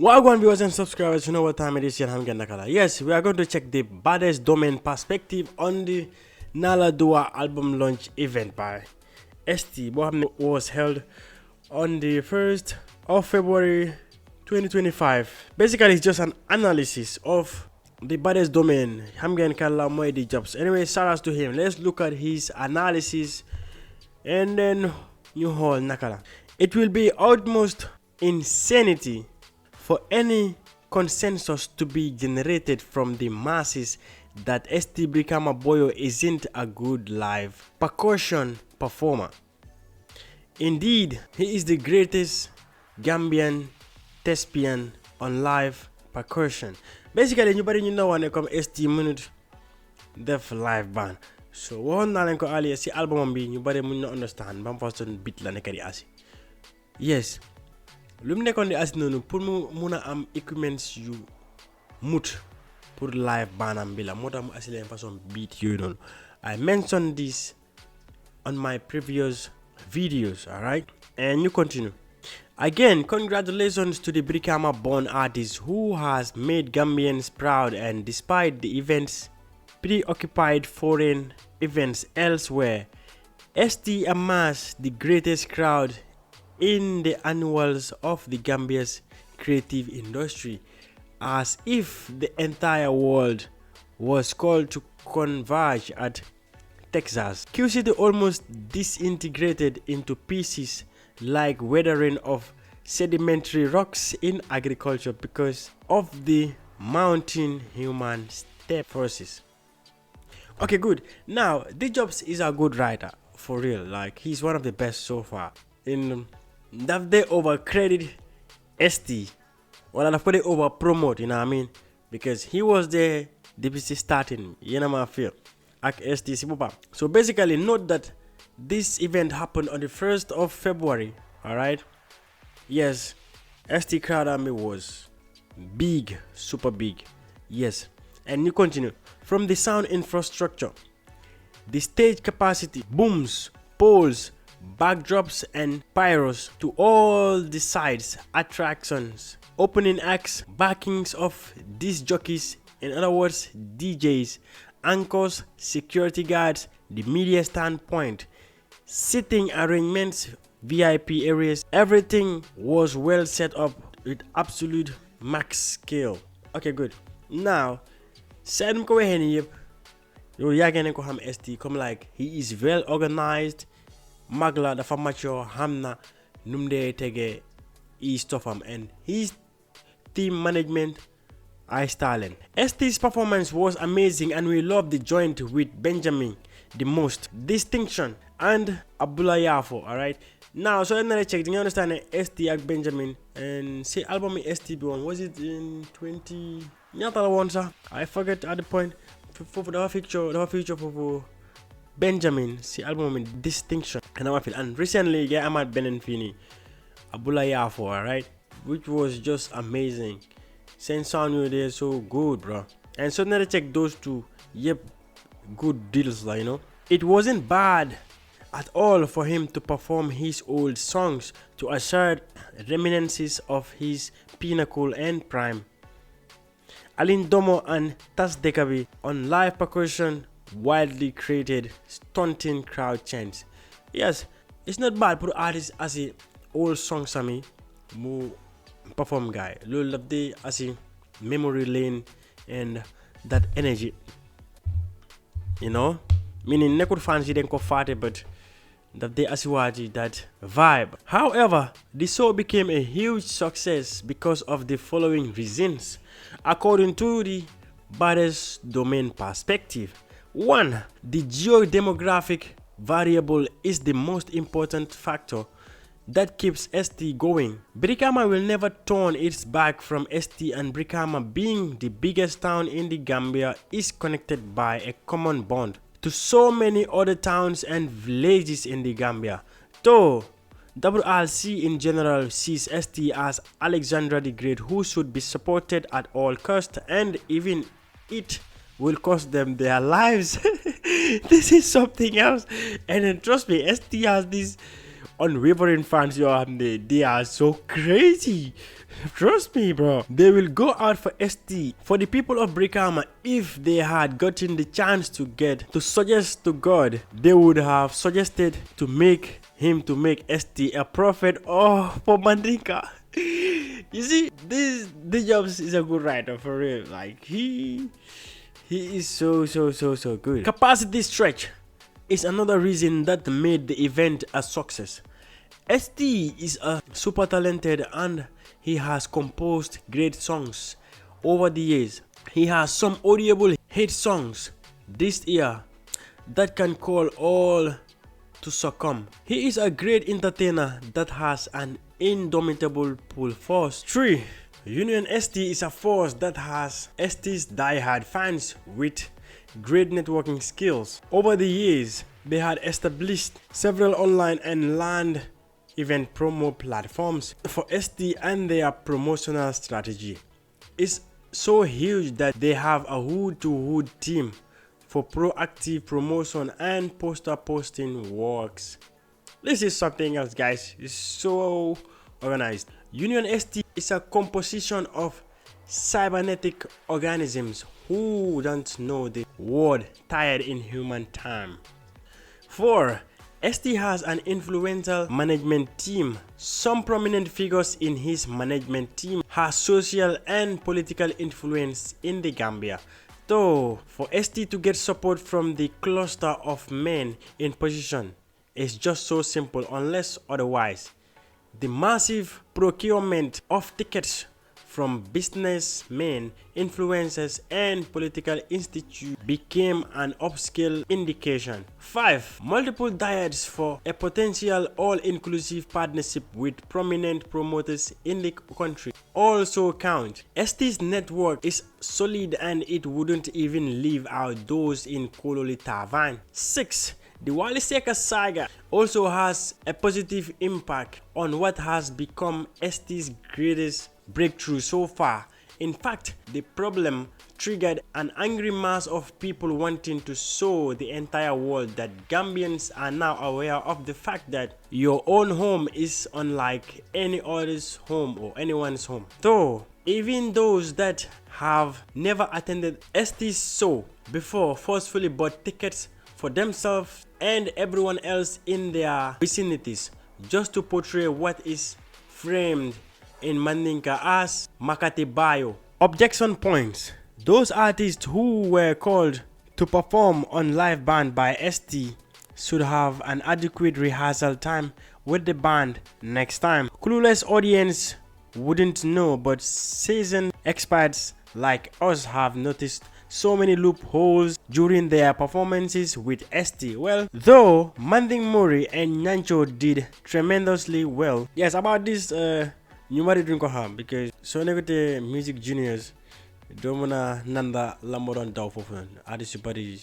Wagwan viewers and subscribers, you know what time it is here. I'm getting Nakala. Yes, we are going to check the baddest domain perspective on the Nala Duwa album launch event by ST. What was held on the 1st of February 2025. Basically, it's just an analysis of the baddest domain. I'm getting Kala Moedi jobs. Anyway, shout outs to him. Let's look at his analysis and then you hold Nakala. It will be utmost insanity for any consensus to be generated from the masses that ST Brikama Boyo isn't a good live percussion performer. Indeed, he is the greatest Gambian thespian on live percussion. Basically, nobody you know when they come ST minute def live band. So one na ko ali si album bi ñu bari mun na understand bam façon beat la nekk di asi. Yes. Lu mu nekkoon di as noonu pour mu mun a am equipments yu mut pour live banam bi la moo tax mu asi leen façon beat yooyu noonu. I mentioned this on my previous videos, alright? And you continue. Again, congratulations to the Brikama born artist who has made Gambians proud, and despite the events preoccupied foreign events elsewhere, ST amassed the greatest crowd in the annuals of the Gambia's creative industry, as if the entire world was called to converge at Texas. QCity almost disintegrated into pieces like weathering of sedimentary rocks in agriculture because of the mounting human step forces. Okay, good. Now, D-Jobs is a good writer, for real. Like, he's one of the best so far. In that they over credit ST, or that they over promote, you know what I mean? Because he was the DPC starting, you know what I feel, at ST Sibuba. So basically, note that this event happened on the 1st of February, alright? Yes, ST crowd army was big, super big, yes. And you continue. From the sound infrastructure, the stage capacity, booms, poles, backdrops and pyros, to all the sides, attractions, opening acts, backings of disc jockeys, in other words DJs, anchors, security guards, the media standpoint, sitting arrangements, VIP areas, everything was well set up with absolute max scale. Okay, good. Now said ko weheni yep yo yagene ko ham ST come like he is well organized, magla dafa mature, hamna numde tege e stuffam, and his team management I styling. ST's performance was amazing and we love the joint with Benjamin the most, distinction and Abdullah Yafo. Alright, now so another check, do you understand ST and Benjamin and say album ST one, was it in 20 I forget at the point for the feature for Benjamin, see album in distinction, and I feel, and recently yeah I'm at Benenfini Abula Yafo, alright, which was just amazing. Saying sound you there so good, bro. And so now check those two, yep, good deals, like, you know. It wasn't bad at all for him to perform his old songs to assert reminiscences of his pinnacle and prime. Alin Domo and Tas Dekabi on live percussion wildly created stunting crowd chants. Yes, it's not bad for artists as a old song sami mu perform guy. Lol of the as a memory lane and that energy. You know? Meaning nekut fancy den ko fate, but that they asiwaji that vibe. However, the show became a huge success because of the following reasons, according to the baddest domain perspective. 1. The geo-demographic variable is the most important factor that keeps ST going. Brikama will never turn its back from ST, and Brikama, being the biggest town in the Gambia, is connected by a common bond to so many other towns and villages in the Gambia. Though WRC in general sees ST as Alexander the Great, who should be supported at all costs, and even it will cost them their lives. This is something else. And then trust me, ST has these unwavering fans, yo, they are so crazy. Trust me, bro. They will go out for ST. For the people of Brikama, if they had gotten the chance to suggest to God, they would have suggested to make ST a prophet for Mandinka. You see, this Jobs is a good writer for real. Like he is so good. Capacity stretch is another reason that made the event a success. ST is a super talented and he has composed great songs over the years. He has some audible hit songs this year that can call all to succumb. He is a great entertainer that has an indomitable pull force. 3. Union ST is a force that has ST's diehard fans with great networking skills. Over the years, they had established several online and land event promo platforms for ST, and their promotional strategy is so huge that they have a hood-to-hood team for proactive promotion and poster posting works. This is something else, guys. It's so organized. Union ST is a composition of cybernetic organisms who don't know the word tired in human time. 4. ST has an influential management team. Some prominent figures in his management team have social and political influence in the Gambia. Though, for ST to get support from the cluster of men in position is just so simple unless otherwise. The massive procurement of tickets from businessmen, influencers, and political institutes became an upscale indication. 5. Multiple dyads for a potential all-inclusive partnership with prominent promoters in the country also count. ST's network is solid and it wouldn't even leave out those in Kololi Tavan. 6. The Wali Seka saga also has a positive impact on what has become ST's greatest breakthrough so far. In fact, the problem triggered an angry mass of people wanting to show the entire world that Gambians are now aware of the fact that your own home is unlike any other's home or anyone's home. Though, even those that have never attended ST's show before forcefully bought tickets for themselves and everyone else in their vicinities just to portray what is framed in Mandinka as Makati Bayo. Objection points. Those artists who were called to perform on live band by ST should have an adequate rehearsal time with the band next time. Clueless audience wouldn't know, but seasoned experts like us have noticed so many loopholes during their performances with ST. Well, though Manding Mori and Nyancho did tremendously well. Yes, about this ñu mari duñ ko xam because so negote music juniors do mëna nanda la mo don daw fofu artist yu bari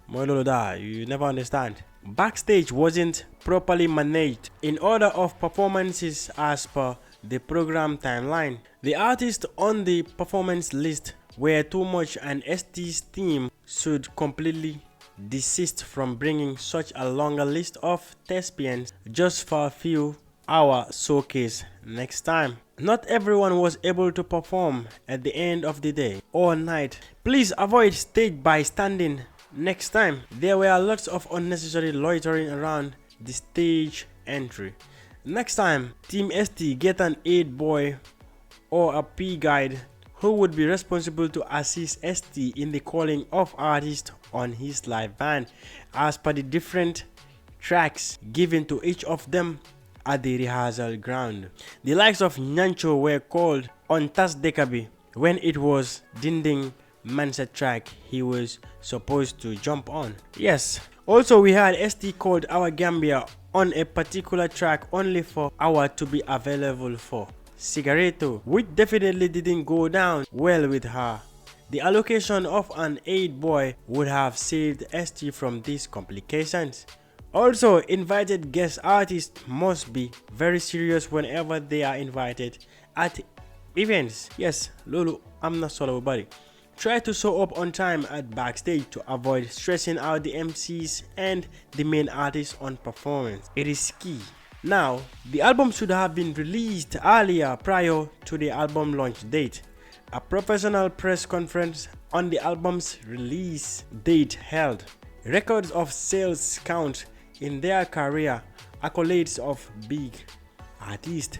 moy lolu da you never understand. Backstage wasn't properly managed in order of performances as per the program timeline. The artists on the performance list were too much and ST's team should completely desist from bringing such a longer list of thespians just for a few hour showcase next time. Not everyone was able to perform at the end of the day or night. Please avoid stage bystanding next time. There were lots of unnecessary loitering around the stage entry. Next time, Team ST get an aid boy or a P guide who would be responsible to assist ST in the calling of artists on his live band as per the different tracks given to each of them at the rehearsal ground. The likes of Nyancho were called on Tas Dekabi when it was Dinding Mansa track he was supposed to jump on. Yes, also we had ST called Our Gambia on a particular track only for Our to be available for Cigaretto, which definitely didn't go down well with her. The allocation of an aid boy would have saved ST from these complications. Also, invited guest artists must be very serious whenever they are invited at events. Yes, Lulu, I'm not solo buddy. Try to show up on time at backstage to avoid stressing out the MCs and the main artists on performance. It is key. Now, the album should have been released earlier prior to the album launch date. A professional press conference on the album's release date held. Records of sales count in their career, accolades of big artists.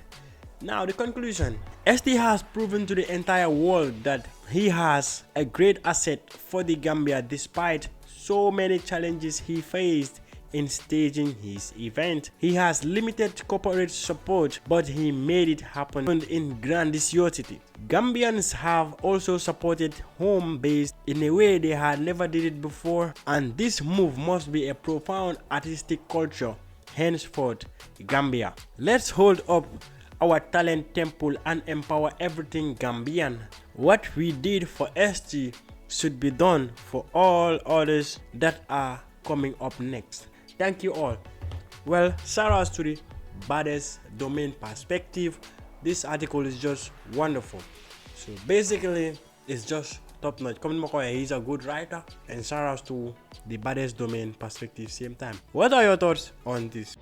Now the conclusion. ST has proven to the entire world that he has a great asset for the Gambia despite so many challenges he faced in staging his event. He has limited corporate support, but he made it happen in grandiosity. Gambians have also supported home base in a way they had never did it before, and this move must be a profound artistic culture henceforth Gambia. Let's hold up our talent temple and empower everything Gambian. What we did for ST should be done for all others that are coming up next. Thank you all. Well, shout outs to the baddest domain perspective. This article is just wonderful. So basically, it's just top notch. He's a good writer, and shout outs to the baddest domain perspective same time. What are your thoughts on this?